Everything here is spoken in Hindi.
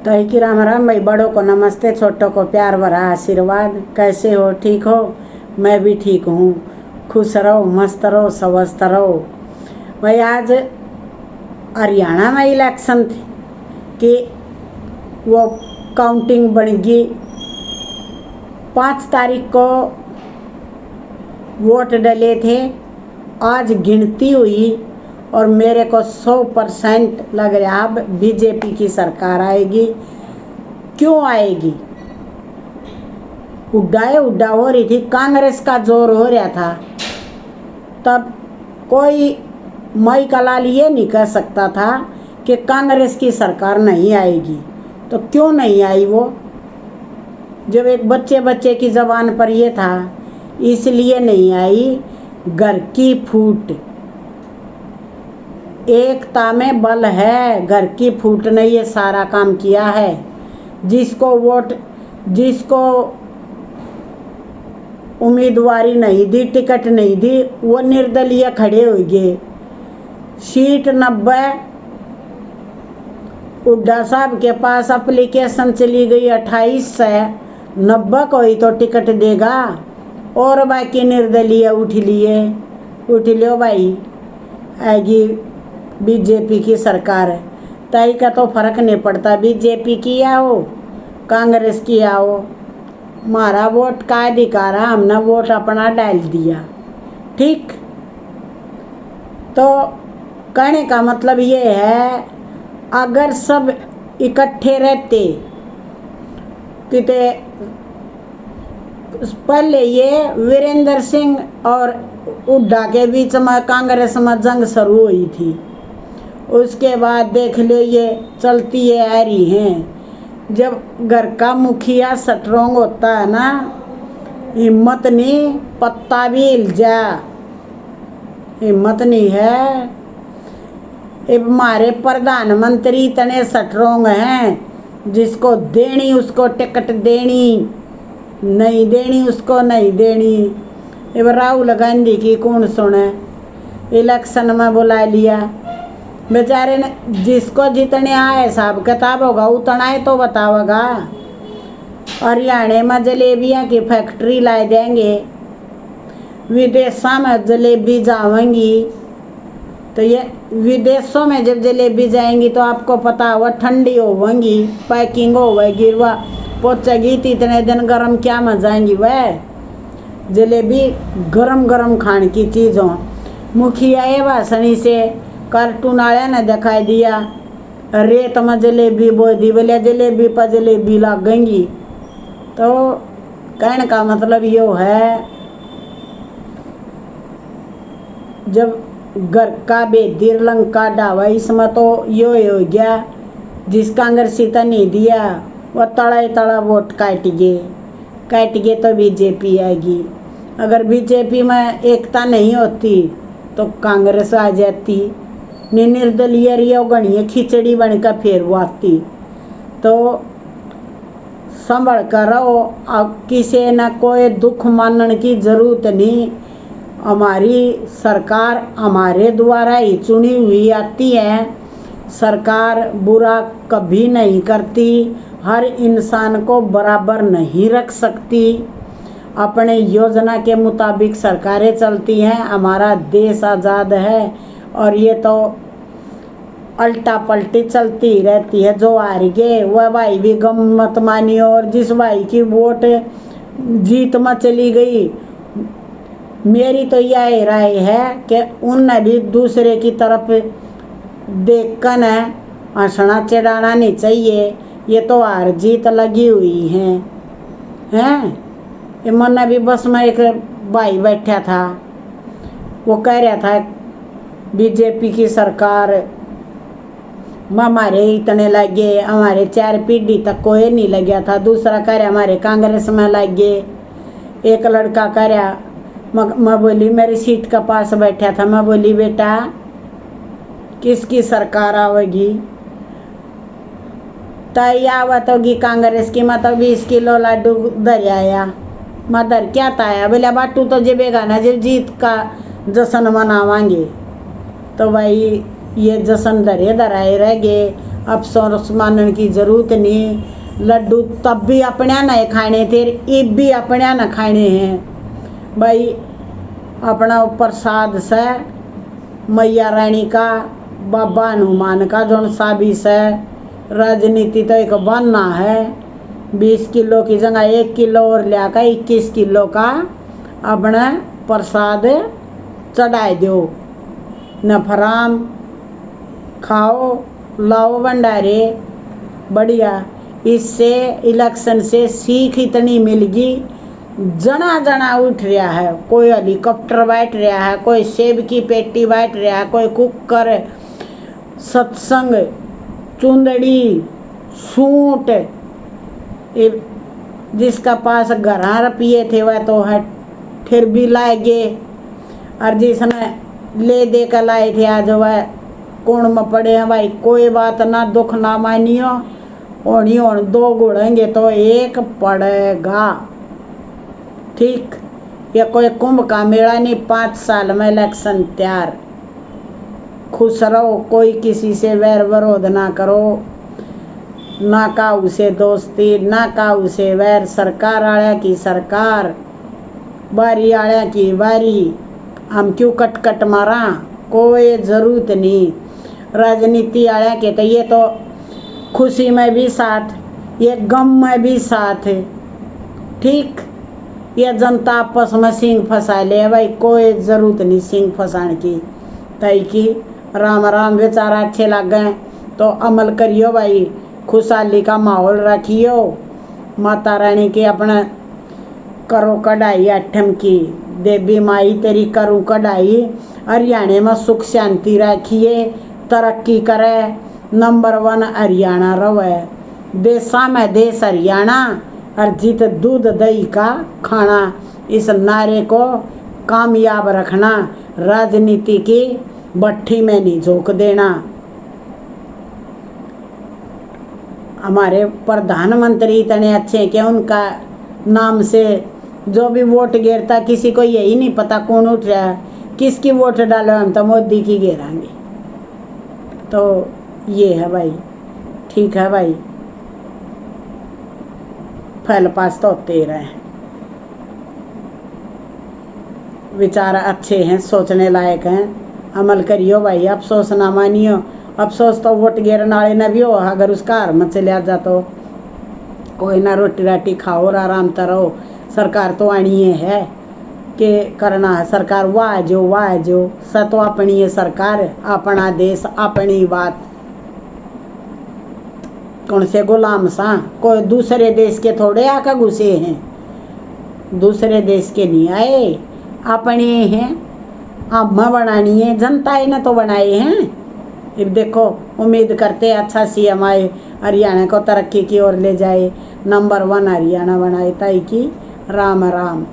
तो ही कि राम राम भाई, बड़ों को नमस्ते, छोटों को प्यार भरा आशीर्वाद। कैसे हो? ठीक हो? मैं भी ठीक हूँ। खुश रहो, मस्त रहो, स्वस्थ रहो। भाई आज हरियाणा में इलेक्शन थी कि वो काउंटिंग बन गई। 5 तारीख को वोट डले थे, आज गिनती हुई और मेरे को 100% लग रहा अब बीजेपी की सरकार आएगी। क्यों आएगी? उड्डा हो रही थी, कांग्रेस का जोर हो रहा था। तब कोई मई का लाल ये नहीं कह सकता था कि कांग्रेस की सरकार नहीं आएगी। तो क्यों नहीं आई वो? जब एक बच्चे की जबान पर ये था, इसलिए नहीं आई। घर की फूट, एकता में बल है। घर की फूट ने ये सारा काम किया है। जिसको उम्मीदवारी नहीं दी, टिकट नहीं दी, वो निर्दलीय खड़े हो गए। सीट 90 हुड्डा साहब के पास एप्लीकेशन चली गई 28 से 90 को ही तो टिकट देगा। और बाकी निर्दलीय उठ लियो भाई, आएगी बीजेपी की सरकार। तय का तो फर्क नहीं पड़ता बीजेपी की आओ कांग्रेस की आओ। हमारा वोट का अधिकार है, हमने वोट अपना डाल दिया। ठीक, तो कहने का मतलब ये है, अगर सब इकट्ठे रहते किते पहले ये वीरेंद्र सिंह और हुड्डा के बीच में कांग्रेस में जंग शुरू हुई थी। उसके बाद देख लो ये चलती है आ रही हैं। जब घर का मुखिया स्ट्रोंग होता है ना, हिम्मत नहीं, पत्ता भी हिल जा, हिम्मत नहीं है। अब हमारे प्रधानमंत्री इतने स्ट्रोंग हैं, जिसको देनी उसको टिकट देनी, नहीं देनी उसको नहीं देनी। अब राहुल गांधी की कौन सुने? इलेक्शन में बुला लिया बेचारे ने। जिसको जितने आए हिसाब किताब होगा उतना ही तो बतावेगा। हरियाणा में जलेबियाँ की फैक्ट्री ला देंगे, विदेशों में जलेबी जाएंगी। तो ये विदेशों में जब जलेबी जाएंगी तो आपको पता हुआ ठंडी होगी, पैकिंग होगी, वह पहुँचेगी तो इतने दिन गर्म क्या में जाएंगी। वह जलेबी गरम गरम खाने की चीज़ हो। मुखिया ये भाषणी से कार्टून वाले ने दिखाई दिया, रेत में जलेबी बो दी, बोले जलेबी पर जलेबी लगेंगी। तो कहने का मतलब यो है, जब घर का बेदीर लंका डावा, इसमें तो यो हो गया। जिस कांग्रेसी तो नहीं दिया वह तड़ा वोट काट गए तो बीजेपी आएगी। अगर बीजेपी में एकता नहीं होती तो कांग्रेस आ जाती। निर्दलीय रियो गणिए खिचड़ी बनकर फिर वो आती। तो संभल कर रहो, अब किसी न कोई दुख मानने की जरूरत नहीं। हमारी सरकार हमारे द्वारा ही चुनी हुई आती है। सरकार बुरा कभी नहीं करती, हर इंसान को बराबर नहीं रख सकती। अपने योजना के मुताबिक सरकारें चलती हैं। हमारा देश आज़ाद है और ये तो अल्टा पल्टी चलती रहती है। जो हार गए वह भाई भी गम मत मानियो, और जिस भाई की वोट जीत में चली गई, मेरी तो यह राय है कि उनने भी दूसरे की तरफ देखकर हंसना चिढ़ाना नहीं चाहिए। ये तो हार जीत लगी हुई हैं। ये मन भी बस में एक भाई बैठा था, वो कह रहा था बीजेपी की सरकार में हमारे इतने लगे, हमारे 4 पीढ़ी तक कोई नहीं लगा था। दूसरा कह रहा हमारे कांग्रेस में लगे। एक लड़का कह रहा, मैं बोली, मेरी सीट के पास बैठा था, मैं बोली बेटा किसकी सरकार आवेगी? तय आवत होगी कांग्रेस की। मैं तो 20 किलो लड्डू धर आया। मदर क्या ताया? बोले बाटू तो जेबेगा ना, जब जीत का जश्न मनावांगे। तो भाई ये जश्न धराए रह गए। अफसोस मानने की जरूरत नहीं। लड्डू तब भी अपने न खाने थे, अब भी अपने न खाने हैं भाई। अपना प्रसाद से मैया रानी का, बाबा हनुमान का जो साबी से राजनीति तो एक बनना है। 20 किलो की जगह 1 किलो और लिया का 21 किलो का अपना प्रसाद चढ़ाए दो। नफराम खाओ, लाओ भंडारे, बढ़िया। इससे इलेक्शन से सीख इतनी मिलगी, जना जना उठ रहा है। कोई हेलीकॉप्टर बैठ रहा है, कोई सेब की पेटी बैठ रहा है, कोई कुकर, सत्संग, चुंदड़ी, सूट। जिसका पास 11 रुपये थे वह तो है फिर भी लाएगे, और जिसने ले दे कर लाए थे आज वह कौन में पड़े हैं भाई। कोई बात ना, दुख ना मानियो, होनी होन 2 गुड़ेंगे तो 1 पड़ेगा, ठीक। ये कोई कुंभ का मेला नहीं, 5 साल में इलेक्शन तैयार। खुश रहो, कोई किसी से वैर विरोध ना करो, ना का उसे दोस्ती, ना का उसे वैर। सरकार आया की सरकार, बारी आया की बारी। हम क्यों कट कट मारा, कोई ज़रूरत नहीं। राजनीति आया के तो ये तो खुशी में भी साथ, ये गम में भी साथ, ठीक। ये जनता आपस में सिंह फंसा ले भाई, कोई ज़रूरत नहीं सिंह फंसाने की। तय की राम राम बेचारा अच्छे लग गए तो अमल करियो भाई, खुशहाली का माहौल रखियो। माता रानी के अपना करो कढ़ाई 8 की, देवी माई तेरी करूँ कढ़ाई। हरियाणा में सुख शांति रखिए, तरक्की करे, नंबर 1 हरियाणा रहे। देशा में देश हरियाणा, और जीत दूध दही का खाना। इस नारे को कामयाब रखना, राजनीति की भट्टी में नहीं झोंक देना। हमारे प्रधानमंत्री इतने अच्छे हैं कि उनका नाम से जो भी वोट गिरता किसी को यही नहीं पता कौन उठ रहा है, किसकी वोट डालो, हम तो मोदी की गिराएंगे। तो ये है भाई, ठीक है भाई, फैल पास तो होते रहे। विचार अच्छे हैं, सोचने लायक हैं, अमल करियो भाई, अफसोस ना मानियो। अफसोस तो वोट गिरने वाले न भी हो, अगर उसका हार में चले आ जातो कोई ना, रोटी राटी खाओ और आराम तो रहो। सरकार तो आनी है कि करना है, सरकार वाह जो सतो अपनी है सरकार, अपना देश अपनी बात। कौन से गुलाम सा, कोई दूसरे देश के थोड़े आकर घुसे हैं, दूसरे देश के नहीं आए, अपने हैं। अब बनानी है, जनता ने तो बनाए हैं। अब देखो, उम्मीद करते अच्छा CM आए, हरियाणा को तरक्की की ओर ले जाए, नंबर 1 हरियाणा बनाए। ताई की राम राम।